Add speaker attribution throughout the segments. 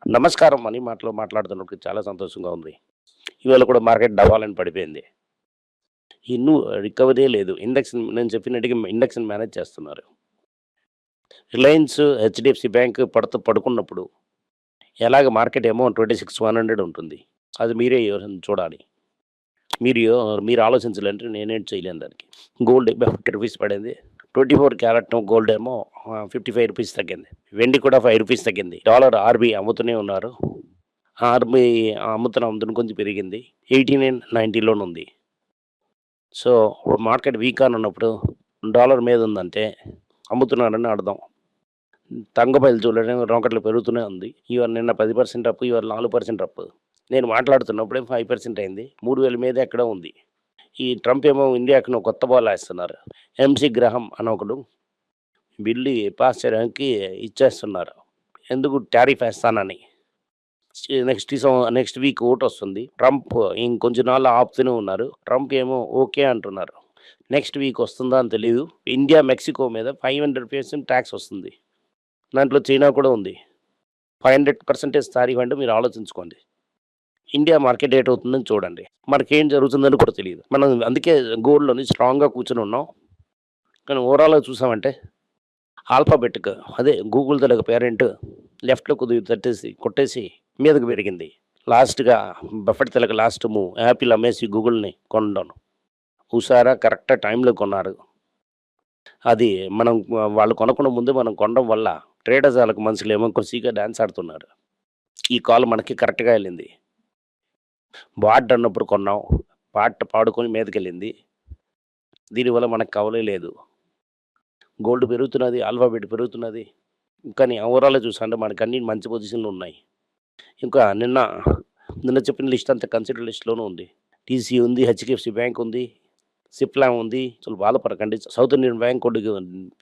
Speaker 1: నమస్కారం అని మాట్లాడుతున్నప్పుడు చాలా సంతోషంగా ఉంది. ఇవాళ కూడా మార్కెట్ డబాలని పడిపోయింది. ఇన్ను రికవరీ లేదు. నేను చెప్పినట్టుగా ఇండెక్స్‌ని మేనేజ్ చేస్తున్నారు. రిలయన్స్, హెచ్‌డిఎఫ్‌సి బ్యాంక్ పడుకున్నప్పుడు ఎలాగ మార్కెట్ ఏమో 26,100 ఉంటుంది. అది మీరే చూడాలి. మీరు మీరు ఆలోచించాలంటే నేనేం చేయలేను దానికి. గోల్డ్ ఏమో ₹50 పడింది. 24 క్యారెట్ గోల్డ్ ఏమో ₹55 తగ్గింది. వెండి కూడా ₹5 తగ్గింది. డాలర్ ఆర్‌బీ అమ్ముతూనే ఉన్నారు. ఆర్‌బీ అమ్ముతున్న కొంచెం పెరిగింది. 89.90లోనుంది. సో, మార్కెట్ వీక్ అని ఉన్నప్పుడు డాలర్ మీద ఉందంటే అమ్ముతున్నారని అర్థం. తంగబయలు చూడండి రాకెట్లు పెరుగుతూనే ఉంది. ఇవాళ నిన్న 10% అప్, ఇవాళ 4% అప్. నేను మాట్లాడుతున్నప్పుడే 5% అయింది. 3000 మీద ఎక్కడో ఉంది. ఈ ట్రంప్ ఏమో ఇండియాకి కొత్త బాల్ వేస్తున్నారు. ఎంసీ గ్రహం అని ఒకడు బిల్లు పాస్ చేయడానికి ఇచ్చేస్తున్నారు. ఎందుకు టారిఫ్ వేస్తానని. Next week ఓటొస్తుంది. ట్రంప్ ఇంకొంచెం నాళ్ళు ఆపుతూనే ఉన్నారు. ట్రంప్ ఏమో ఓకే అంటున్నారు. నెక్స్ట్ వీక్ వస్తుందా అని తెలీదు. ఇండియా, మెక్సికో మీద 500% ట్యాక్స్ వస్తుంది. దాంట్లో చైనా కూడా ఉంది. 500% టారిఫ్ అంటే మీరు ఆలోచించుకోండి. ఇండియా మార్కెట్ రేట్ అవుతుందని చూడండి. మనకేం జరుగుతుందని కూడా తెలియదు. మనం అందుకే గోల్డ్‌లోని స్ట్రాంగ్‌గా కూర్చొని ఉన్నాం. కానీ ఓవరాల్‌గా చూసామంటే ఆల్ఫాబెట్‌కి అదే గూగుల్ తాలూకా పేరెంట్ లెఫ్ట్‌లో కొద్దిగా కొట్టేసి మీదకి పెరిగింది. లాస్ట్‌గా బఫెట్ తాలూకా లాస్ట్ మూవ్ యాపిల్ అమ్మేసి గూగుల్‌ని కొనడం. హుషారా కరెక్ట్ టైంలో కొన్నారు. అది మనం వాళ్ళు కొనకుండా ముందే మనం కొనడం వల్ల ట్రేడర్స్ ఆళ్ళకి మనుషులేమో ఖుషీగా డాన్స్ ఆడుతున్నారు. ఈ కాల్ మనకి కరెక్ట్‌గా ఎళ్ళింది. బాట్ అన్నప్పుడు కొన్నాం. బాట్ పాడుకొని మీదకెళ్ళింది. దీనివల్ల మనకు కవలే లేదు. గోల్డ్ పెరుగుతున్నది, ఆల్ఫాబెట్ పెరుగుతున్నది. కానీ ఓవరాల్‌గా చూసామంటే మనకు అన్నీ మంచి పొజిషన్‌లో ఉన్నాయి. ఇంకా నిన్న చెప్పిన లిస్ట్ అంతా కన్సిడర్ లిస్ట్‌లోనూ ఉంది. టీసీ ఉంది, హెచ్‌డిఎఫ్‌సి బ్యాంక్ ఉంది, సిప్లా ఉంది. అసలు బాధపడకండి. సౌత్ ఇండియన్ బ్యాంక్ కొద్దిగా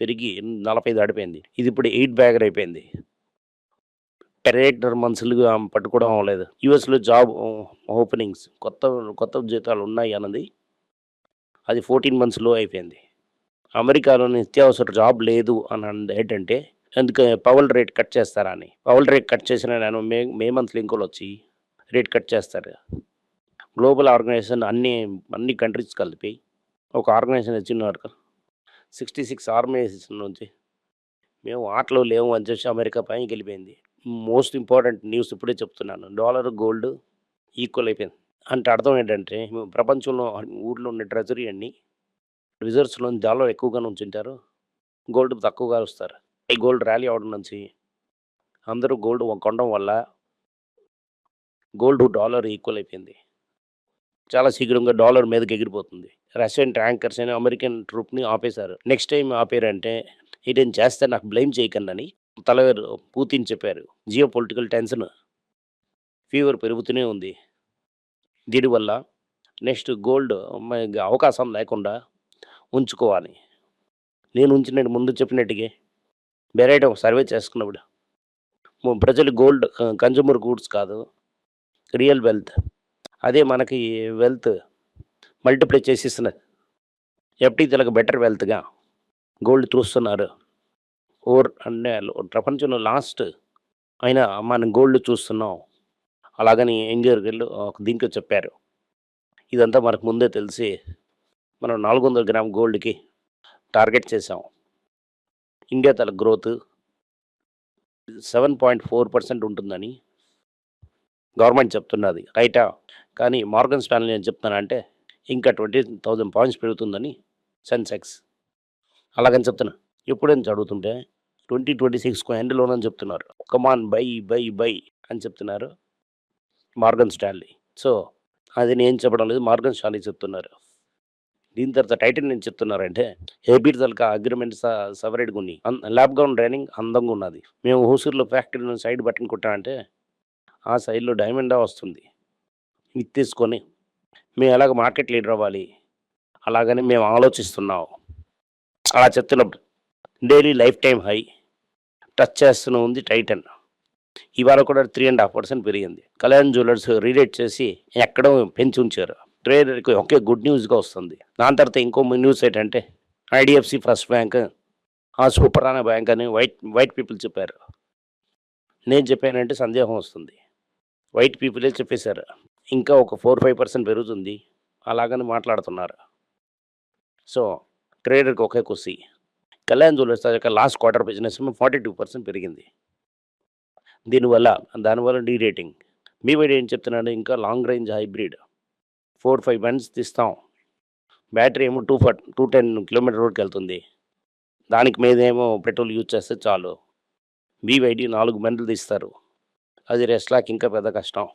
Speaker 1: పెరిగి 40 దాటిపోయింది. ఇది ఇప్పుడు 8 బ్యాగర్ అయిపోయింది. ట్రేడర్ మనుషులుగా పట్టుకోవడం అవ్వలేదు. యూఎస్‌లో జాబ్ ఓపెనింగ్స్ కొత్త జీతాలు ఉన్నాయి అన్నది అది 14 మంత్స్‌లో అయిపోయింది. అమెరికాలో నిత్యావసర జాబ్ లేదు అని అన్నది ఏంటంటే అందుకే పవల్ రేట్ కట్ చేస్తారా అని. పవల్ రేట్ కట్ చేసిన నేను మే మంత్‌లో ఇంకోళ్ళొచ్చి రేట్ కట్ చేస్తారు. గ్లోబల్ ఆర్గనైజేషన్ అన్ని కంట్రీస్ కలిపి ఒక ఆర్గనైజేషన్ వచ్చినారు. 66 ఆర్గనైజేషన్ నుంచి మేము ఆటలో లేము అని చెప్పి అమెరికా పైకి వెళ్ళిపోయింది. మోస్ట్ ఇంపార్టెంట్ న్యూస్ ఇప్పుడే చెప్తున్నాను. డాలర్, గోల్డ్ ఈక్వల్ అయిపోయింది. అంటే అర్థం ఏంటంటే ప్రపంచంలో ఊర్లో ఉన్న ట్రెజరీ అన్నీ రిజర్వ్స్‌లో డాలర్ ఎక్కువగానే ఉంచుంటారు. గోల్డ్ తక్కువగా వస్తారు. ఈ గోల్డ్ ర్యాలీ అవ్వడం నుంచి అందరూ గోల్డ్ కొనడం వల్ల గోల్డ్, డాలర్ ఈక్వల్ అయిపోయింది. చాలా శీఘ్రంగా డాలర్ మీదకి ఎగిరిపోతుంది. రష్యన్ ట్యాంకర్స్ అని అమెరికన్ ట్రూప్‌ని ఆపేశారు. నెక్స్ట్ టైమ్ ఆపారంటే ఏదైనా చేస్తే నాకు బ్లేమ్ చేయకండని తలవారు పుతిన్ చెప్పారు. జియో పొలిటికల్ టెన్షన్, ఫీవర్ పెరుగుతూనే ఉంది. దీనివల్ల నెక్స్ట్ గోల్డ్ అవకాశం లేకుండా ఉంచుకోవాలి. నేను ఉంచినట్టు ముందు చెప్పినట్టుగా బెరైట్ ఒక సర్వే చేసుకున్నప్పుడు ప్రజలు గోల్డ్ కన్జ్యూమర్ గూడ్స్ కాదు, రియల్ వెల్త్. అదే మనకి వెల్త్ మల్టిప్లై చేసేస్తున్నది. ఎఫ్‌డి తలకు బెటర్ వెల్త్‌గా గోల్డ్ చూస్తున్నారు. అంటే ప్రపంచంలో లాస్ట్ అయినా మనం గోల్డ్ చూస్తున్నాం. అలాగని ఎంగేర్‌గెళ్ళు దీంట్లో చెప్పారు. ఇదంతా మనకు ముందే తెలిసి మనం 400 గ్రామ్ గోల్డ్‌కి టార్గెట్ చేసాం. ఇండియా తల గ్రోత్ 7.4% ఉంటుందని గవర్నమెంట్ చెప్తున్నది. రైటా? కానీ మార్గన్ స్టాన్లీ ఏం చెప్తున్నానంటే ఇంకా 20,000 పాయింట్స్ పెరుగుతుందని సెన్సెక్స్. అలాగని చెప్తున్నా. ఎప్పుడని చదువుతుంటే 2026కు ఎండ్‌లోనని చెప్తున్నారు. కమ్ ఆన్ బై అని చెప్తున్నారు మార్గన్ స్టాన్లీ. సో, అది నేను చెప్పడం లేదు. మార్గన్ స్టాన్లీ చెప్తున్నారు. దీని తర్వాత టైటిల్ ఏం చెప్తున్నారంటే ఏపీటీ తాలూకా అగ్రిమెంట్ సెవరేట్‌గా ఉన్నాయి. ల్యాబ్ గ్రౌండ్ డ్రైనింగ్ అందంగా ఉన్నది. మేము హుసూర్‌లో ఫ్యాక్టరీలో సైడ్ బటన్ కొట్టామంటే ఆ సైడ్‌లో డైమండా వస్తుంది. ఇది తీసుకొని మేము ఎలాగ మార్కెట్ లీడర్ అవ్వాలి అలాగని మేము ఆలోచిస్తున్నాం. అలా చెప్తున్నప్పుడు daily life time high touch చేస్తూనే ఉంది టైటన్. ఇవాళ కూడా 3.5% పెరిగింది. కళ్యాణ్ జ్యువెలర్స్ రీరేట్ చేసి ఎక్కడో పెంచి ఉంచారు. ట్రేడర్‌కి ఒకే గుడ్ న్యూస్‌గా వస్తుంది. దాని తర్వాత ఇంకో న్యూస్ ఏంటంటే ఐడిఎఫ్‌సి ఫస్ట్ బ్యాంక్ సూపర్ అనే బ్యాంక్ అని వైట్ పీపుల్ చెప్పారు. నేను చెప్పానంటే సందేహం వస్తుంది. వైట్ పీపులే చెప్పేశారు. ఇంకా ఒక 4, 5% పెరుగుతుంది. అలాగని మాట్లాడుతున్నారు. సో, ట్రేడర్‌కి ఒకే కుస్సి. కళ్యాణ్ జ్యువెల్లర్స్ తాలూకా లాస్ట్ క్వార్టర్ బిజినెస్ ఏమో 42% పెరిగింది. దానివల్ల డీరేటింగ్. BYD ఏం చెప్తున్నాడు, ఇంకా లాంగ్ రేంజ్ హైబ్రిడ్ 4, 5 మంత్స్ తీస్తాం. బ్యాటరీ ఏమో 210 కిలోమీటర్ రోడ్‌కెళ్తుంది. దానికి మీదేమో పెట్రోల్ యూజ్ చేస్తే చాలు. BYD 4 బండ్లు తీస్తారు. అది టెస్లాకి ఇంకా పెద్ద కష్టం.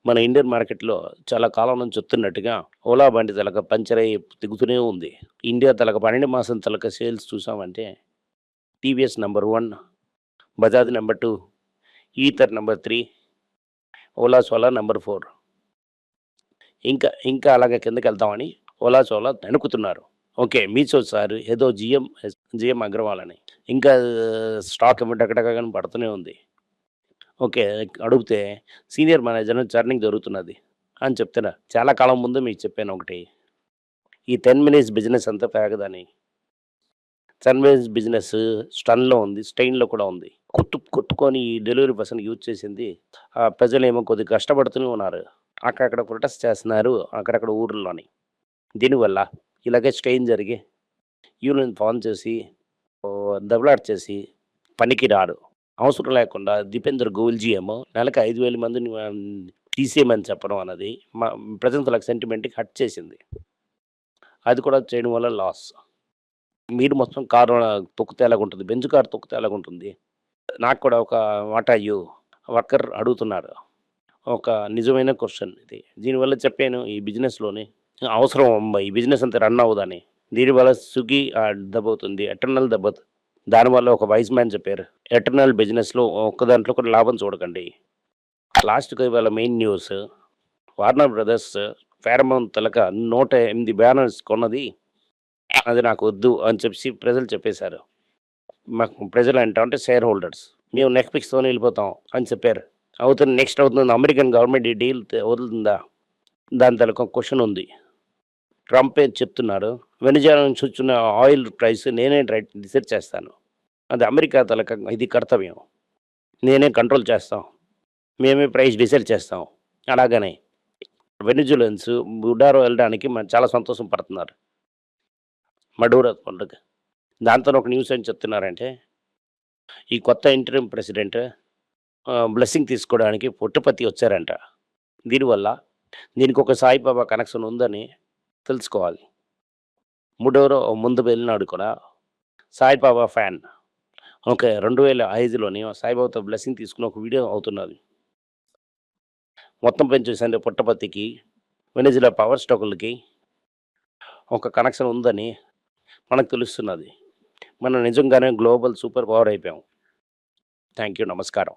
Speaker 1: మన ఇండియన్ మార్కెట్‌లో చాలా కాలం నుంచి చెప్తున్నట్టుగా ఓలా బండి తలక పంచర్ అయ్యి తిరుగుతూనే ఉంది. ఇండియా తలక 12 మాసం తలక సేల్స్ చూసామంటే TVS number 1, Bajaj number 2, Ather number 3, Ola సోలా నంబర్ 4. ఇంకా అలాగే కిందకెళ్తామని ఓలా సోలా తణుకుతున్నారు. ఓకే. మీతో సార్ ఏదో జీఎం అగ్రవాల్ అని. ఇంకా స్టాక్ ఏమో డగడగని పడుతూనే ఉంది. ఓకే. అడిగితే సీనియర్ మేనేజర్ చర్నింగ్ జరుగుతున్నది అని చెప్తున్నా. చాలా కాలం ముందు మీకు చెప్పాను ఒకటి. ఈ 10 మినిట్స్ బిజినెస్ అంతా పెరగదని. 10 మినిట్స్ బిజినెస్ స్టన్‌లో ఉంది. స్టెయిన్‌లో కూడా ఉంది. కొట్టుకొని ఈ డెలివరీ పర్సన్ యూజ్ చేసింది. ప్రజలేమో కొద్దిగా కష్టపడుతూనే ఉన్నారు. అక్కడక్కడ ప్రొటెస్ట్ చేస్తున్నారు అక్కడక్కడ ఊర్లోని. దీనివల్ల ఇలాగే స్ట్రెయిన్ జరిగి యూనియన్ ఫార్మ్ చేసి దెబ్బలాట చేసి పనికి రాడు. అవసరం లేకుండా దీపేంద్ర గోయల్‌జీ ఏమో నెలకు 5,000 మందిని తీసేయమని చెప్పడం అన్నది ప్రజల సెంటిమెంట్‌కి హర్ట్ చేసింది. అది కూడా చేయడం వల్ల లాస్. మీరు మొత్తం కారు తొక్కితే ఎలాగుంటుంది? బెంజ్ కారు తొక్కితే ఎలాగుంటుంది? నాకు కూడా ఒక వాట్ ఆర్ యూ వర్కర్ అడుగుతున్నారు. ఒక నిజమైన క్వెషన్ ఇది. దీనివల్ల చెప్పాను ఈ బిజినెస్‌లోని అవసరం అమ్మా ఈ బిజినెస్ అంతా రన్ అవ్వదని. దీనివల్ల స్విగ్గీ దెబ్బవుతుంది. ఎటర్నల్ దెబ్బవుతుంది. దానివల్ల ఒక వైస్ మ్యాన్ చెప్పారు. ఎటర్నల్ బిజినెస్‌లో ఒక్క దాంట్లో కూడా లాభం చూడకండి. లాస్ట్‌కి ఇవాళ మెయిన్ న్యూస్ వార్నర్ బ్రదర్స్ ఫేరమౌంట్ తలక 108 బ్యానర్స్ కొన్నది. అది నాకు వద్దు అని చెప్పి ప్రజలు చెప్పేశారు. మాకు ప్రజలు అంటే షేర్ హోల్డర్స్. మేము నెట్‌ఫ్లిక్స్‌తోనే వెళ్ళిపోతాం అని చెప్పారు. నెక్స్ట్ అవుతుంది అమెరికన్ గవర్నమెంట్ ఈ డీల్ వదులుతుందా? దాని తాలూకా క్వెషన్ ఉంది. ట్రంపే చెప్తున్నారు. వెనిజులా నుంచి వచ్చిన ఆయిల్ ప్రైస్ నేనే డిసైడ్ చేస్తాను. అది అమెరికా తాలూకా ఇది కర్తవ్యం. నేనే కంట్రోల్ చేస్తాం. మేమే ప్రైస్ డిసైడ్ చేస్తాం. అలాగనే వెనిజులన్స్ బుడారో వెళ్ళడానికి చాలా సంతోషం పడుతున్నారు. మడూరో పండుగ. దాంతో ఒక న్యూస్ ఏం చెప్తున్నారంటే ఈ కొత్త ఇంటరిమ్ ప్రెసిడెంట్ బ్లెస్సింగ్ తీసుకోవడానికి పుట్టపర్తి వచ్చారంట. దీనికి ఒక సాయిబాబా కనెక్షన్ ఉందని తెలుసుకోవాలి. మడూరో ముందు వెళ్ళినాడు కూడా సాయిబాబా ఫ్యాన్. ఓకే. 2005లోని సాయిబాబాతో బ్లెస్సింగ్ తీసుకుని ఒక వీడియో అవుతున్నది. మొత్తం పెంచేసండి పుట్టపర్తికి, వెనిజులా పవర్ స్టాకులకి ఒక కనెక్షన్ ఉందని మనకు తెలుస్తున్నది. మనం నిజంగానే గ్లోబల్ సూపర్ పవర్ అయిపోయాం. Thank you. నమస్కారం.